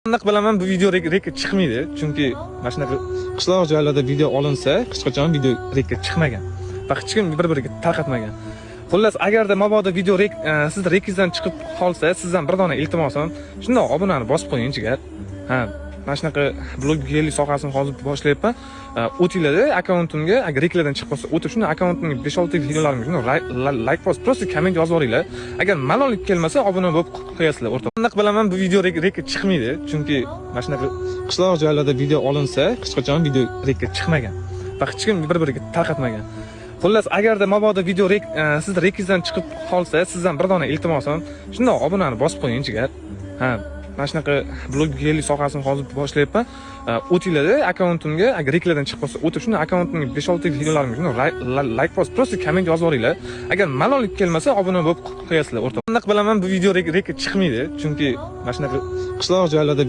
Aniq bilaman bu video rekka chiqmaydi, chunki mana shunaqa qishloq joylarda video olinsa, hech qachon video rekka chiqmagan va hech kim bir-biriga tarqatmagan. Xullas, agarda mabodo video siz rekkizdan chiqib qolsa, sizdan bir dona iltimosim, shundoq obunani bosib qo'ying jigar. Ha, mana shunaqa blogerlik sohasini hozir boshlayapman. O'tinglarda akkauntimga agar rekladan chiqib qolsa, o'tib shunda akkauntimga 5-6 videolarimga shundoq like post, prosta komment yozib yuboringlar. Agar malollik kelmasa, obuna bo'lib qo'yasizlar o'rtoq. Aniq bilaman bu video rekka chiqmaydi, chunki mana shunaqa qishloq joylarda video olinsa, hech qachon video rekka chiqmagan va hech kim bir-biriga tarqatmagan. Xullas, agarda mabodo video siz rekkizdan chiqib qolsa, sizdan bir dona iltimosim, shundoq obunani bosib qo'ying jigar. Ha, mana shunaqa blogerlik sohasini hozir boshlayapman. O'tinglarda akkauntimga agar rekladan chiqib qolsa, o'tib shunda akkauntimga 5-6 videolarimga shundoq like post, prosta komment yozib yuboringlar. Agar malollik kelmasa, obuna bo'lib qo'yasizlar o'rtoq. Aniq bilaman bu video rekka chiqmaydi, chunki mana shunaqa qishloq joylarda